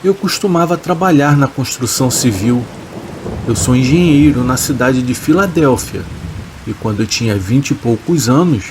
Eu costumava trabalhar na construção civil. Eu sou engenheiro na cidade de Filadélfia e quando eu tinha 20 e poucos anos,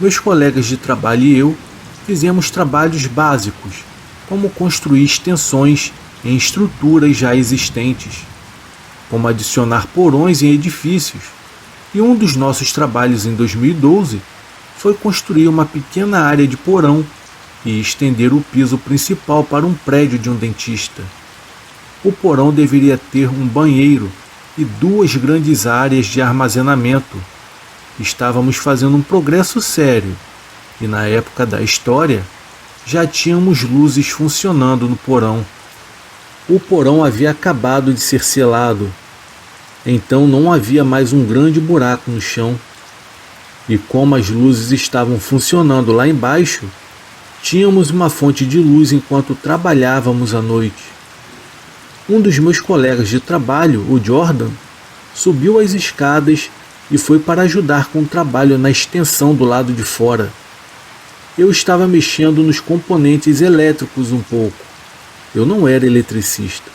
meus colegas de trabalho e eu fizemos trabalhos básicos, como construir extensões em estruturas já existentes, como adicionar porões em edifícios, e um dos nossos trabalhos em 2012 foi construir uma pequena área de porão e estender o piso principal para um prédio de um dentista. O porão deveria ter um banheiro e 2 grandes áreas de armazenamento. Estávamos fazendo um progresso sério e na época da história já tínhamos luzes funcionando no porão. O porão havia acabado de ser selado, então não havia mais um grande buraco no chão. E como as luzes estavam funcionando lá embaixo, tínhamos uma fonte de luz enquanto trabalhávamos à noite. Um dos meus colegas de trabalho, o Jordan, subiu as escadas e foi para ajudar com o trabalho na extensão do lado de fora. Eu estava mexendo nos componentes elétricos um pouco. Eu não era eletricista,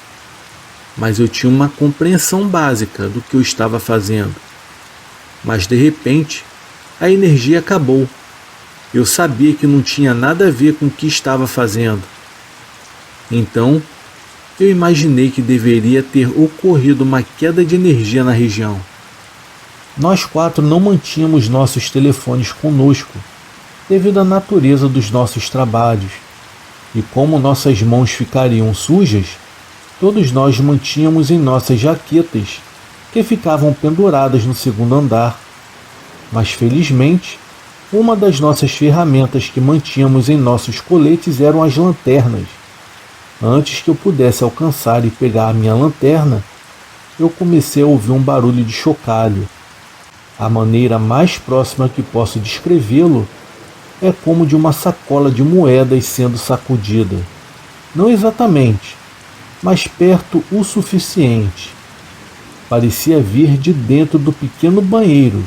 mas eu tinha uma compreensão básica do que eu estava fazendo. Mas de repente, a energia acabou. Eu sabia que não tinha nada a ver com o que estava fazendo. Então, eu imaginei que deveria ter ocorrido uma queda de energia na região. Nós 4 não mantínhamos nossos telefones conosco, devido à natureza dos nossos trabalhos. E como nossas mãos ficariam sujas, todos nós mantínhamos em nossas jaquetas, que ficavam penduradas no segundo andar. Mas felizmente, uma das nossas ferramentas que mantínhamos em nossos coletes eram as lanternas. Antes que eu pudesse alcançar e pegar a minha lanterna, eu comecei a ouvir um barulho de chocalho. A maneira mais próxima que posso descrevê-lo é como de uma sacola de moedas sendo sacudida. Não exatamente, mas perto o suficiente. Parecia vir de dentro do pequeno banheiro,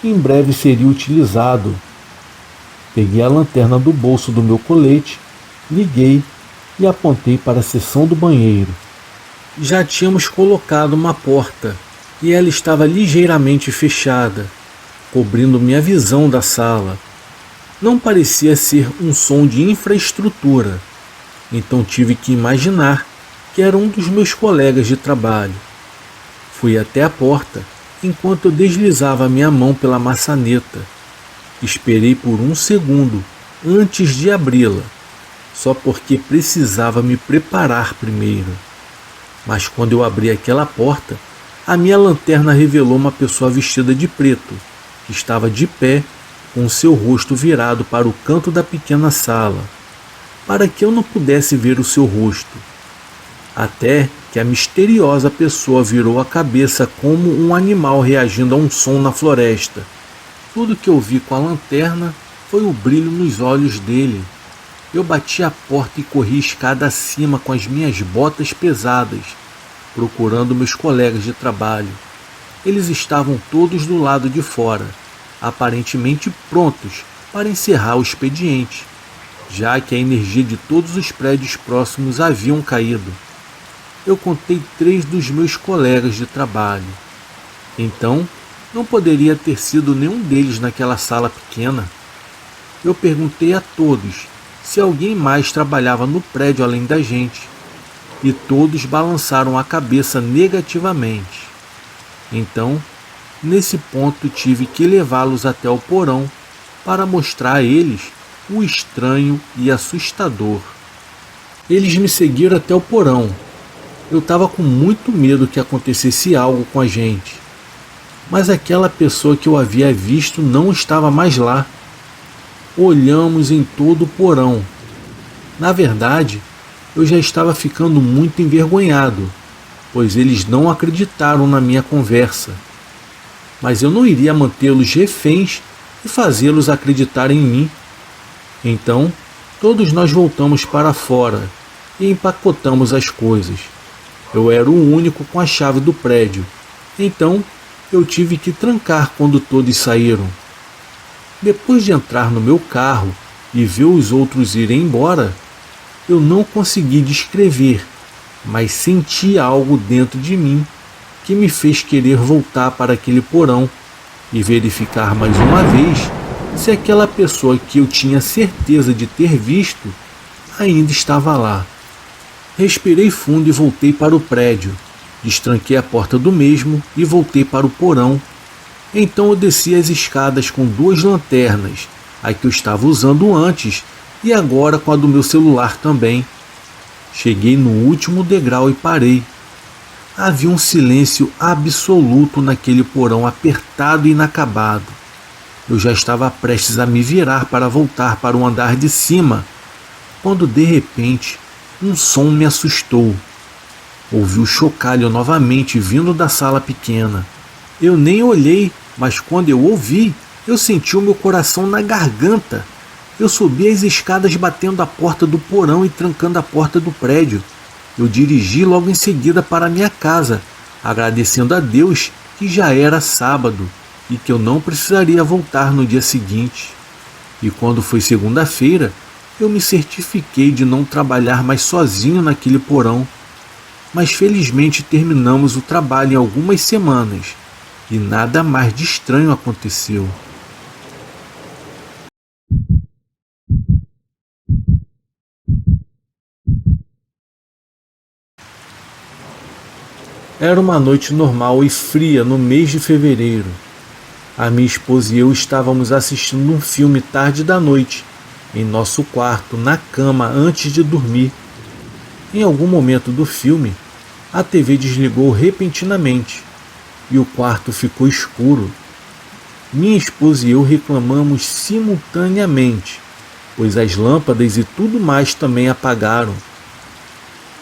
que em breve seria utilizado. Peguei a lanterna do bolso do meu colete, liguei e apontei para a seção do banheiro. Já tínhamos colocado uma porta e ela estava ligeiramente fechada, cobrindo minha visão da sala. Não parecia ser um som de infraestrutura, então tive que imaginar que era um dos meus colegas de trabalho. Fui até a porta enquanto eu deslizava minha mão pela maçaneta. Esperei por 1 segundo antes de abri-la, só porque precisava me preparar primeiro. Mas quando eu abri aquela porta, a minha lanterna revelou uma pessoa vestida de preto, que estava de pé, com seu rosto virado para o canto da pequena sala, para que eu não pudesse ver o seu rosto. Até que a misteriosa pessoa virou a cabeça como um animal reagindo a um som na floresta. Tudo que eu vi com a lanterna foi o brilho nos olhos dele. Eu bati a porta e corri escada acima com as minhas botas pesadas, procurando meus colegas de trabalho. Eles estavam todos do lado de fora, aparentemente prontos para encerrar o expediente, já que a energia de todos os prédios próximos haviam caído. Eu contei 3 dos meus colegas de trabalho. Então, não poderia ter sido nenhum deles naquela sala pequena. Eu perguntei a todos se alguém mais trabalhava no prédio além da gente, e todos balançaram a cabeça negativamente. Então, nesse ponto tive que levá-los até o porão para mostrar a eles o estranho e assustador. Eles me seguiram até o porão. Eu estava com muito medo que acontecesse algo com a gente. Mas aquela pessoa que eu havia visto não estava mais lá. Olhamos em todo o porão. Na verdade, eu já estava ficando muito envergonhado, pois eles não acreditaram na minha conversa. Mas eu não iria mantê-los reféns e fazê-los acreditar em mim. Então, todos nós voltamos para fora e empacotamos as coisas. Eu era o único com a chave do prédio, então eu tive que trancar quando todos saíram. Depois de entrar no meu carro e ver os outros irem embora, Eu não consegui descrever, mas senti algo dentro de mim que me fez querer voltar para aquele porão e verificar mais uma vez se aquela pessoa que eu tinha certeza de ter visto ainda estava lá. Respirei fundo e voltei para o prédio. Destranquei a porta do mesmo e voltei para o porão. Então eu desci as escadas com 2 lanternas, a que eu estava usando antes e agora com a do meu celular também. Cheguei no último degrau e parei. Havia um silêncio absoluto naquele porão apertado e inacabado. Eu já estava prestes a me virar para voltar para o andar de cima, quando de repente um som me assustou. Ouvi o chocalho novamente vindo da sala pequena. Eu nem olhei, mas quando eu ouvi, eu senti o meu coração na garganta. Eu subi as escadas batendo a porta do porão e trancando a porta do prédio. Eu dirigi logo em seguida para minha casa, agradecendo a Deus que já era sábado e que eu não precisaria voltar no dia seguinte. E quando foi segunda-feira, eu me certifiquei de não trabalhar mais sozinho naquele porão. Mas felizmente terminamos o trabalho em algumas semanas e nada mais de estranho aconteceu. Era uma noite normal e fria no mês de fevereiro. A minha esposa e eu estávamos assistindo um filme tarde da noite, em nosso quarto, na cama, antes de dormir. Em algum momento do filme, a TV desligou repentinamente e o quarto ficou escuro. Minha esposa e eu reclamamos simultaneamente, pois as lâmpadas e tudo mais também apagaram.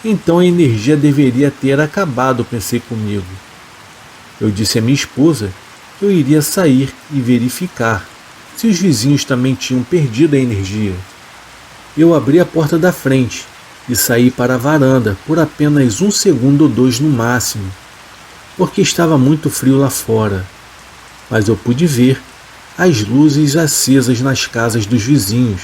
Então a energia deveria ter acabado, pensei comigo. Eu disse à minha esposa que eu iria sair e verificar se os vizinhos também tinham perdido a energia. Eu abri a porta da frente e saí para a varanda por apenas 1 segundo ou 2 no máximo, porque estava muito frio lá fora. Mas eu pude ver as luzes acesas nas casas dos vizinhos.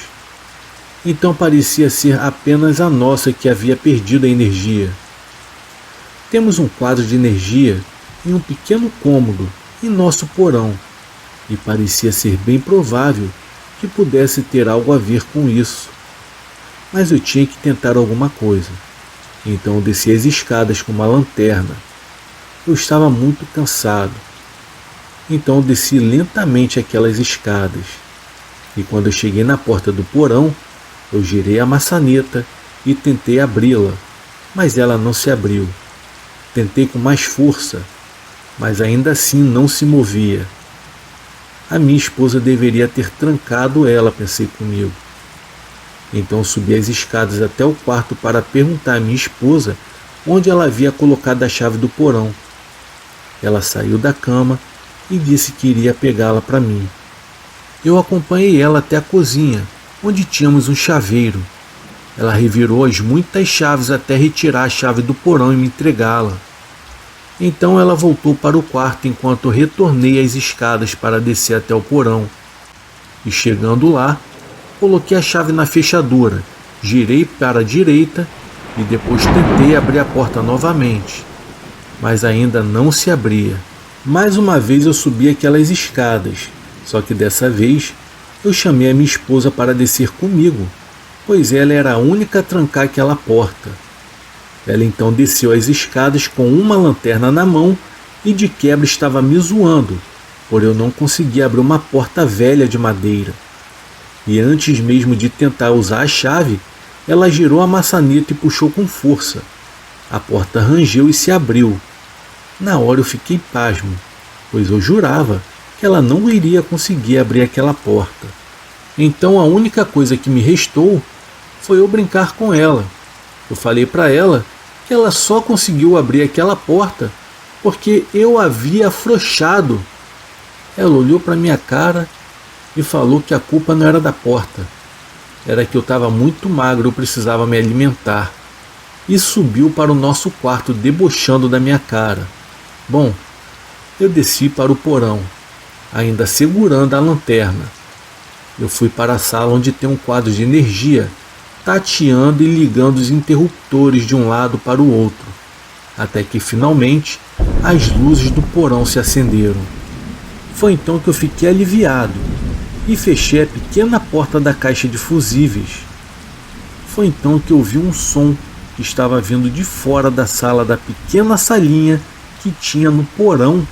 Então parecia ser apenas a nossa que havia perdido a energia. Temos um quadro de energia em um pequeno cômodo em nosso porão, e parecia ser bem provável que pudesse ter algo a ver com isso. Mas eu tinha que tentar alguma coisa. Então eu desci as escadas com uma lanterna. Eu estava muito cansado. Então eu desci lentamente aquelas escadas. E quando eu cheguei na porta do porão, eu girei a maçaneta e tentei abri-la, mas ela não se abriu. Tentei com mais força, mas ainda assim não se movia. A minha esposa deveria ter trancado ela, pensei comigo. Então subi as escadas até o quarto para perguntar à minha esposa onde ela havia colocado a chave do porão. Ela saiu da cama e disse que iria pegá-la para mim. Eu acompanhei ela até a cozinha, onde tínhamos um chaveiro. Ela revirou as muitas chaves até retirar a chave do porão e me entregá-la. Então ela voltou para o quarto enquanto eu retornei as escadas para descer até o porão. E chegando lá, coloquei a chave na fechadura, girei para a direita e depois tentei abrir a porta novamente. Mas ainda não se abria. Mais uma vez eu subi aquelas escadas, só que dessa vez eu chamei a minha esposa para descer comigo, pois ela era a única a trancar aquela porta. Ela então desceu as escadas com uma lanterna na mão e de quebra estava me zoando, por eu não conseguir abrir uma porta velha de madeira. E antes mesmo de tentar usar a chave, ela girou a maçaneta e puxou com força. A porta rangeu e se abriu. Na hora eu fiquei pasmo, pois eu jurava que ela não iria conseguir abrir aquela porta. Então a única coisa que me restou foi eu brincar com ela. Eu falei para ela que ela só conseguiu abrir aquela porta porque eu havia afrouxado. Ela olhou para minha cara e falou que a culpa não era da porta, era que eu estava muito magro, eu precisava me alimentar. E subiu para o nosso quarto debochando da minha cara. Bom, eu desci para o porão, ainda segurando a lanterna. Eu fui para a sala onde tem um quadro de energia tateando e ligando os interruptores de um lado para o outro, até que finalmente as luzes do porão se acenderam. Foi então que eu fiquei aliviado e fechei a pequena porta da caixa de fusíveis. Foi então que ouvi um som que estava vindo de fora da sala da pequena salinha que tinha no porão.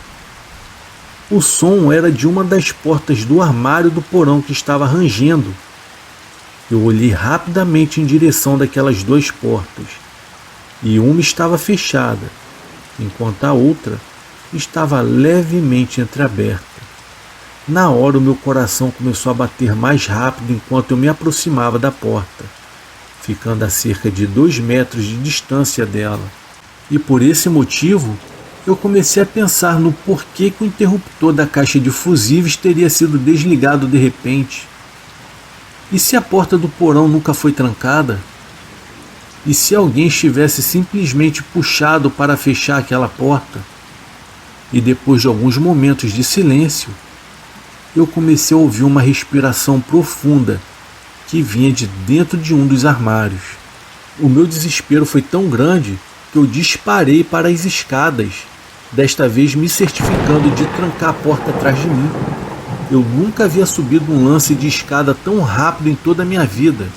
O som era de uma das portas do armário do porão que estava rangendo. Eu olhei rapidamente em direção daquelas duas portas, e uma estava fechada, enquanto a outra estava levemente entreaberta. Na hora o meu coração começou a bater mais rápido enquanto eu me aproximava da porta, ficando a cerca de 2 metros de distância dela. E por esse motivo, eu comecei a pensar no porquê que o interruptor da caixa de fusíveis teria sido desligado de repente. E se a porta do porão nunca foi trancada? E se alguém estivesse simplesmente puxado para fechar aquela porta? E depois de alguns momentos de silêncio, eu comecei a ouvir uma respiração profunda que vinha de dentro de um dos armários. O meu desespero foi tão grande que eu disparei para as escadas, desta vez me certificando de trancar a porta atrás de mim. Eu nunca havia subido um lance de escada tão rápido em toda a minha vida.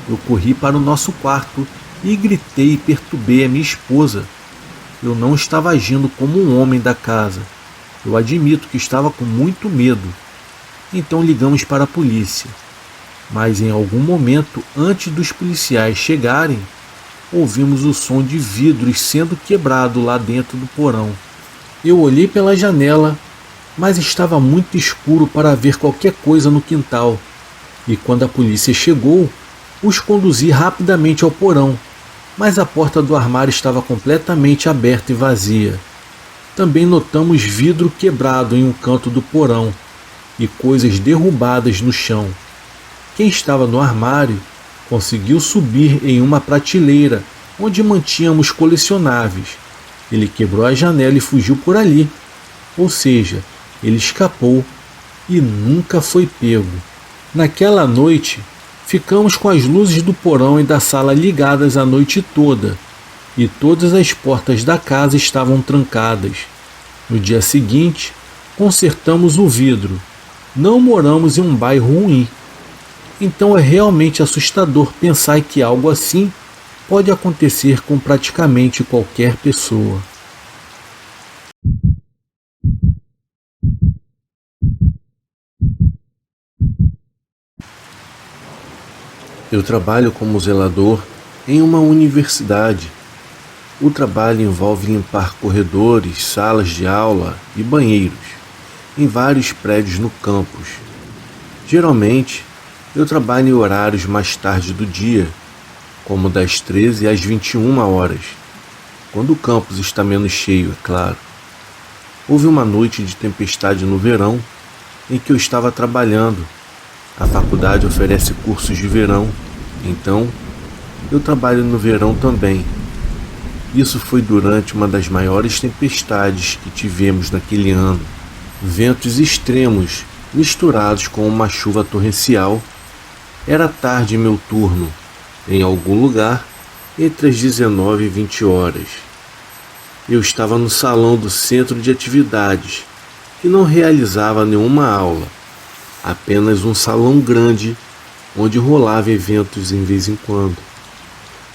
Eu corri para o nosso quarto e gritei e perturbei a minha esposa. Eu não estava agindo como um homem da casa. Eu admito que estava com muito medo. Então ligamos para a polícia. Mas em algum momento, antes dos policiais chegarem, ouvimos o som de vidros sendo quebrado lá dentro do porão. Eu olhei pela janela, mas estava muito escuro para ver qualquer coisa no quintal. E quando a polícia chegou, os conduzi rapidamente ao porão, mas a porta do armário estava completamente aberta e vazia. Também notamos vidro quebrado em um canto do porão e coisas derrubadas no chão. Quem estava no armário conseguiu subir em uma prateleira onde mantínhamos colecionáveis. Ele quebrou a janela e fugiu por ali. Ou seja, ele escapou e nunca foi pego. Naquela noite, ficamos com as luzes do porão e da sala ligadas a noite toda, e todas as portas da casa estavam trancadas. No dia seguinte, consertamos o vidro. Não moramos em um bairro ruim. Então é realmente assustador pensar que algo assim pode acontecer com praticamente qualquer pessoa. Eu trabalho como zelador em uma universidade. O trabalho envolve limpar corredores, salas de aula e banheiros em vários prédios no campus. Geralmente, eu trabalho em horários mais tarde do dia, como das 13 às 21 horas, quando o campus está menos cheio, é claro. Houve uma noite de tempestade no verão em que eu estava trabalhando. A faculdade oferece cursos de verão, então eu trabalho no verão também. Isso foi durante uma das maiores tempestades que tivemos naquele ano. Ventos extremos misturados com uma chuva torrencial. Era tarde em meu turno, em algum lugar entre as 19 e 20 horas. Eu estava no salão do centro de atividades, que não realizava nenhuma aula. Apenas um salão grande, onde rolava eventos em vez em quando.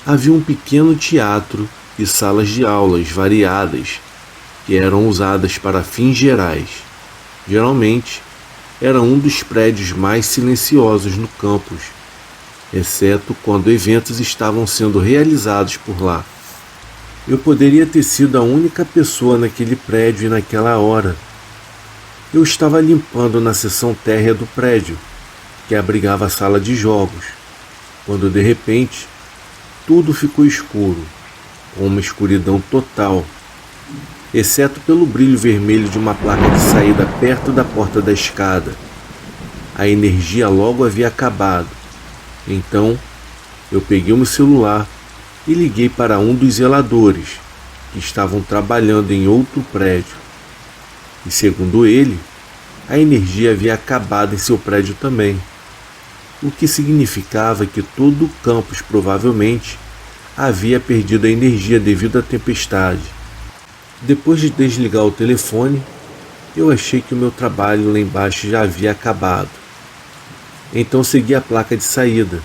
Havia um pequeno teatro e salas de aulas variadas, que eram usadas para fins gerais. Geralmente, era um dos prédios mais silenciosos no campus, exceto quando eventos estavam sendo realizados por lá. Eu poderia ter sido a única pessoa naquele prédio e naquela hora. Eu estava limpando na seção térrea do prédio, que abrigava a sala de jogos, quando de repente tudo ficou escuro, com uma escuridão total, exceto pelo brilho vermelho de uma placa de saída perto da porta da escada. A energia logo havia acabado. Então, eu peguei o meu celular e liguei para um dos zeladores, que estavam trabalhando em outro prédio. E segundo ele, a energia havia acabado em seu prédio também. o que significava que todo o campus provavelmente havia perdido a energia devido à tempestade. Depois de desligar o telefone, eu achei que o meu trabalho lá embaixo já havia acabado. Então segui a placa de saída,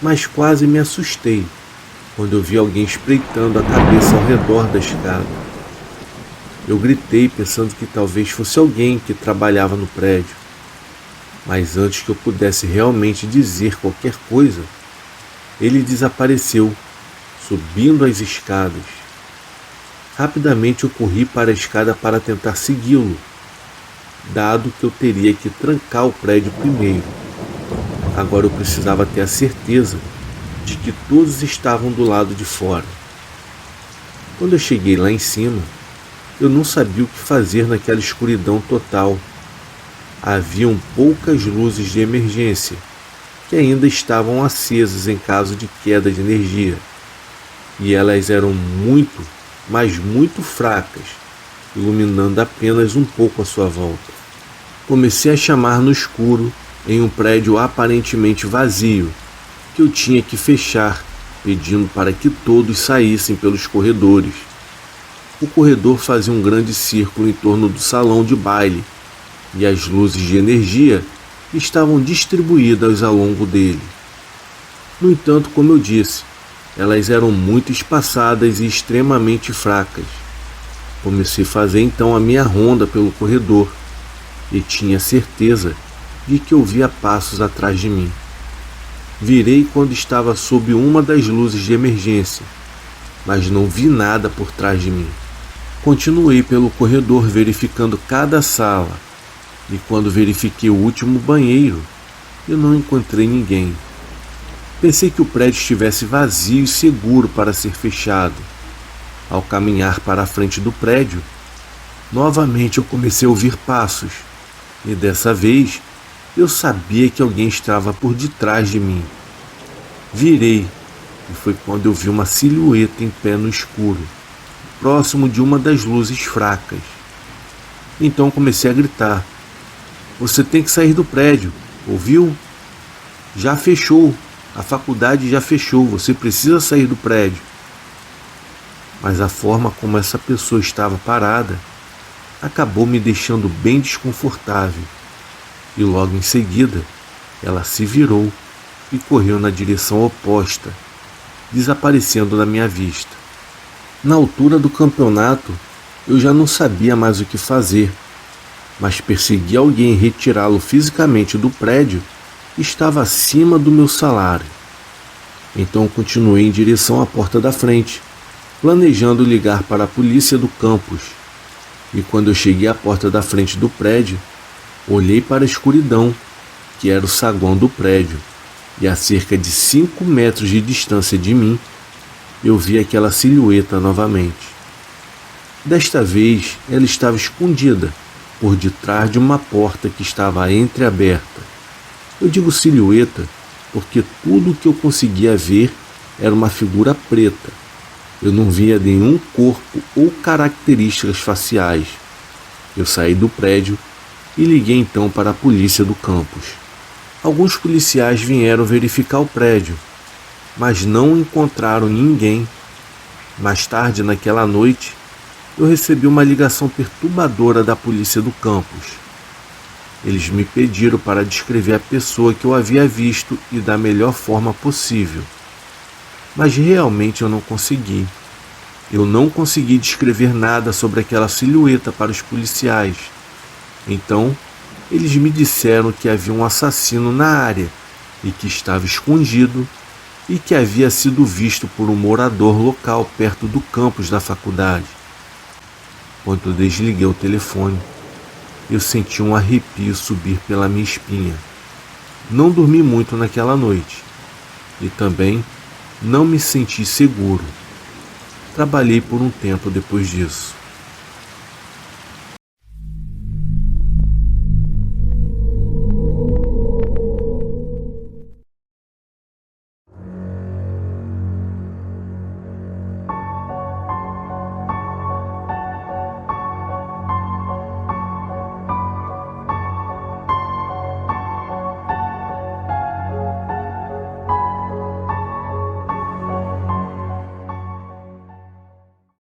mas quase me assustei quando eu vi alguém espreitando a cabeça ao redor da escada. Eu gritei pensando que talvez fosse alguém que trabalhava no prédio, mas antes que eu pudesse realmente dizer qualquer coisa, ele desapareceu, subindo as escadas. Rapidamente eu corri para a escada para tentar segui-lo, dado que eu teria que trancar o prédio primeiro. Agora eu precisava ter a certeza de que todos estavam do lado de fora. Quando eu cheguei lá em cima, eu não sabia o que fazer naquela escuridão total. Haviam poucas luzes de emergência, que ainda estavam acesas em caso de queda de energia, e elas eram muito, mas muito fracas, iluminando apenas um pouco a sua volta. Comecei a chamar no escuro em um prédio aparentemente vazio, que eu tinha que fechar, pedindo para que todos saíssem pelos corredores. O corredor fazia um grande círculo em torno do salão de baile, e as luzes de energia estavam distribuídas ao longo dele. No entanto, como eu disse, elas eram muito espaçadas e extremamente fracas. Comecei a fazer então a minha ronda pelo corredor, e tinha certeza de que ouvia passos atrás de mim. Virei quando estava sob uma das luzes de emergência, mas não vi nada por trás de mim. Continuei pelo corredor verificando cada sala, e quando verifiquei o último banheiro, eu não encontrei ninguém. Pensei que o prédio estivesse vazio e seguro para ser fechado. Ao caminhar para a frente do prédio, novamente eu comecei a ouvir passos, e dessa vez eu sabia que alguém estava por detrás de mim. Virei, e foi quando eu vi uma silhueta em pé no escuro, próximo de uma das luzes fracas. Então comecei a gritar: "Você tem que sair do prédio, ouviu? Já fechou, a faculdade já fechou, você precisa sair do prédio." Mas a forma como essa pessoa estava parada acabou me deixando bem desconfortável, e logo em seguida ela se virou e correu na direção oposta, desaparecendo da minha vista. Na altura do campeonato, eu já não sabia mais o que fazer, mas perseguir alguém e retirá-lo fisicamente do prédio estava acima do meu salário. Então continuei em direção à porta da frente, planejando ligar para a polícia do campus. E quando eu cheguei à porta da frente do prédio, olhei para a escuridão, que era o saguão do prédio, e a cerca de 5 metros de distância de mim, eu vi aquela silhueta novamente. Desta vez, ela estava escondida por detrás de uma porta que estava entreaberta. Eu digo silhueta porque tudo o que eu conseguia ver era uma figura preta. Eu não via nenhum corpo ou características faciais. Eu saí do prédio e liguei então para a polícia do campus. Alguns policiais vieram verificar o prédio, mas não encontraram ninguém. Mais tarde naquela noite, eu recebi uma ligação perturbadora da polícia do campus. Eles me pediram para descrever a pessoa que eu havia visto e da melhor forma possível. Mas realmente eu não consegui. Eu não consegui descrever nada sobre aquela silhueta para os policiais. Então, eles me disseram que havia um assassino na área e que estava escondido e que havia sido visto por um morador local perto do campus da faculdade. Quando eu desliguei o telefone, eu senti um arrepio subir pela minha espinha. Não dormi muito naquela noite e também não me senti seguro. Trabalhei por um tempo depois disso.